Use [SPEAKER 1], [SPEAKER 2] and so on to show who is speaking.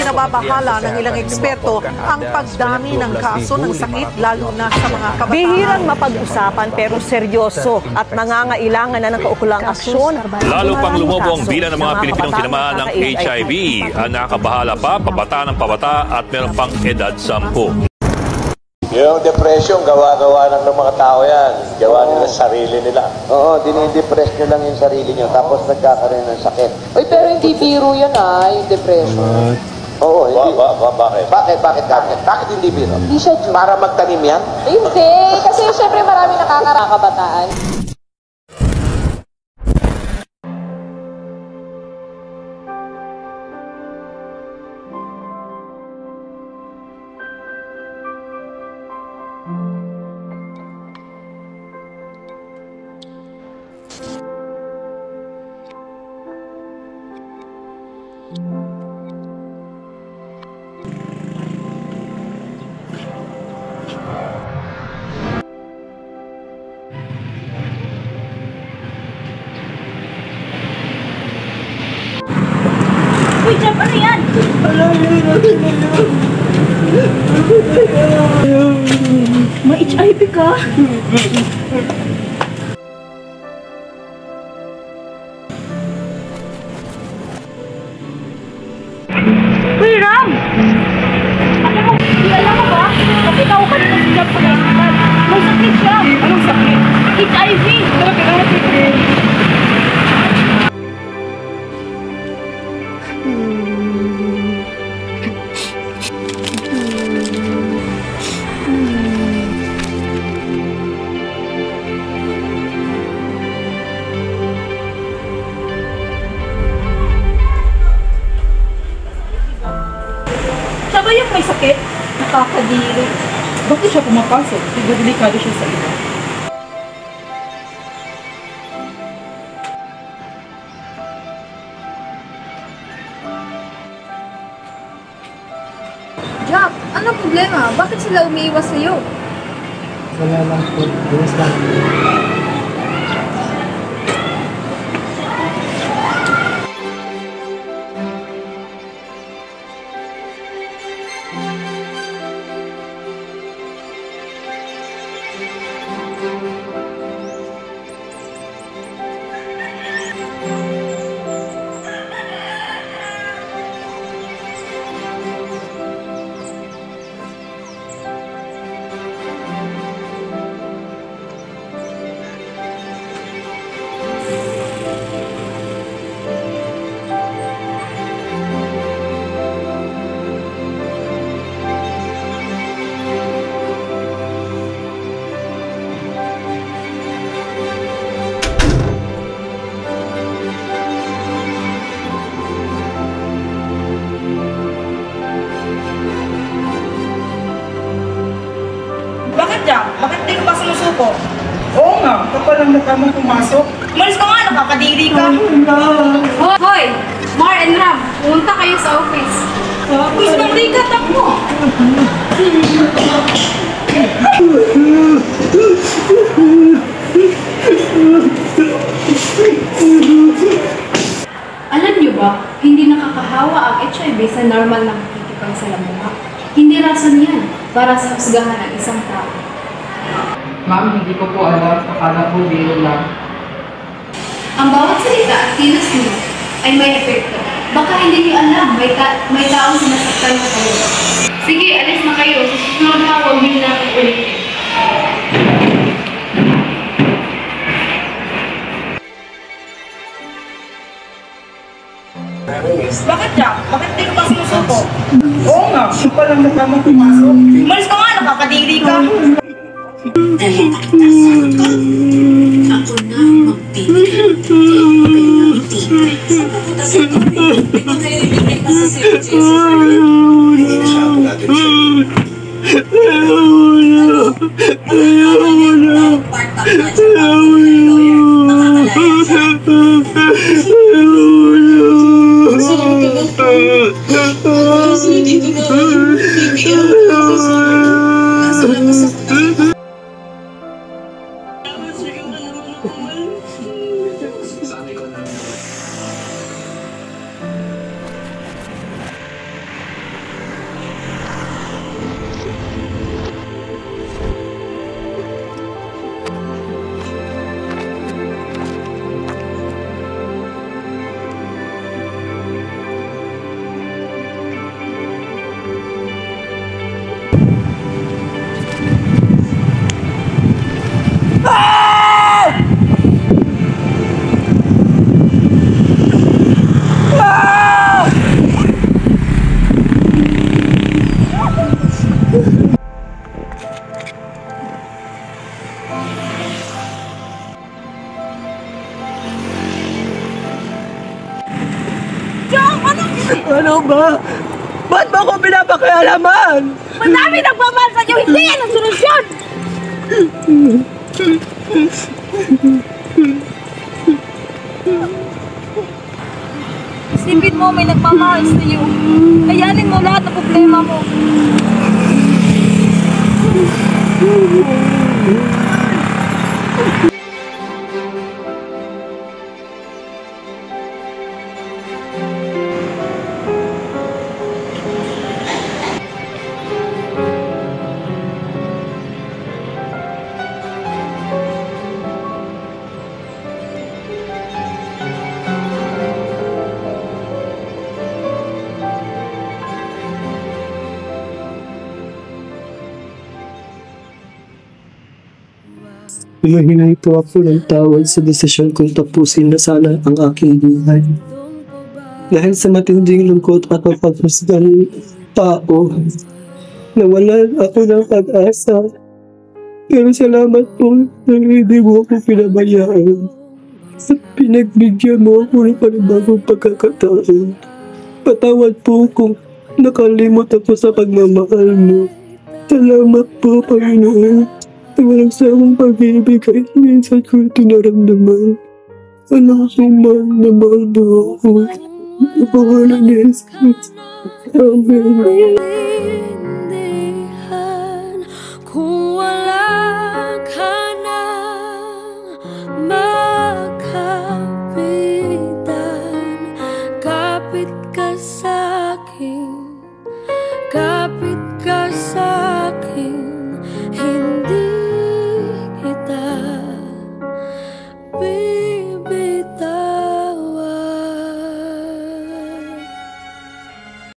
[SPEAKER 1] Ibinababahala ng ilang eksperto ang pagdami ng kaso ng sakit lalo na sa mga kabataan.
[SPEAKER 2] Bihirang mapag-usapan pero seryoso at nangangailangan na ng kaukulang aksyon.
[SPEAKER 3] Lalo pang lumubong bilang ng mga Pilipinong tinamaan ng HIV. Ang nakakabahala pa, pabata ng pabata at meron pang edad 10.
[SPEAKER 4] Yung depression, gawa-gawa lang ng mga tao yan. Gawa nila sa sarili nila. Oo, dinidepress nyo lang yung sarili nyo, tapos nagkakaroon ng sakit.
[SPEAKER 5] Uy, pero hindi biro yan yung depression.
[SPEAKER 4] Oo, hindi. Bakit? Bakit hindi biro?
[SPEAKER 5] Hindi siya June.
[SPEAKER 4] Para magtanim yan?
[SPEAKER 5] Hindi, kasi syempre marami nakakabataan.
[SPEAKER 2] Uy, Jeff, ano yan? May HIV ka? Uy, Ram! Alam mo ba? Nakita ko kanina si Jeff sa hospital. May sakit siya. Anong sakit? HIV! Siya ba yung may sakit? Nakakadiri.
[SPEAKER 6] Bakit siya pumapasok? Diba delikado siya sa iba?
[SPEAKER 7] Jack, ano problema? Bakit sila umiiwas sa'yo?
[SPEAKER 8] Wala lang po. Buwas lang.
[SPEAKER 6] Bakit Jack? Bakit di ka pa sumusuko? Oo nga, kapal lang nakamang pumasok. Umalis ka nga, nakakadiri ka.
[SPEAKER 7] Hoy! Mar and Ram, pumunta kayo sa office.
[SPEAKER 6] Please, nang ka, takbo.
[SPEAKER 7] Alam niyo ba, hindi nakakahawa ang HIV sa normal na makikipagsalamubak. Hindi rason yan para sa husgahan ng isang tao.
[SPEAKER 9] Ma'am, hindi ko po alam. Akala ko biro lang.
[SPEAKER 7] Ang bawat salita at kilos niyo ay may epekto. Baka hindi niyo alam, may taong sinasaktan na kayo. Sige, alis na kayo. Sa susunod na, huwag niyo na ulitin.
[SPEAKER 6] Bakit Jack? Bakit di ka pa sumusuko? Oo nga, kapal lang nakamang pumasok. Umalis ka nga, nakakadiri ka.
[SPEAKER 10] Dahil nakitasahan ko, ako na magbibigay ng secret. Sa pagkakasal ko, di ko kayo ibigay pa sa secret. Hindi na siya ako natin siya.
[SPEAKER 8] ko pinapakialaman!
[SPEAKER 2] Madami nagmamahal sa iyo, hindi yan ang solusyon! Isipin mo, may nagmamahal sa iyo. Kayanin mo lahat ng problema mo.
[SPEAKER 8] Humahinay po ako ng tawad sa desisyon kong tapusin na sana ang aking buhay. Dahil sa matinding lungkot at pagpapusgan tao, nawalan ako ng pag-asa. Pero salamat po na hindi mo ako pinabayaan at pinagbigyan mo ako ng panibagong pagkakataon. Patawad po kung nakalimot ako sa pagmamahal mo. Salamat po, Panginoon. Walang sawang pag-ibig kahit minsan ko ito naramdaman. Alam ko man na mahal mo ako. Ang pangalan ni Jesus. Amen.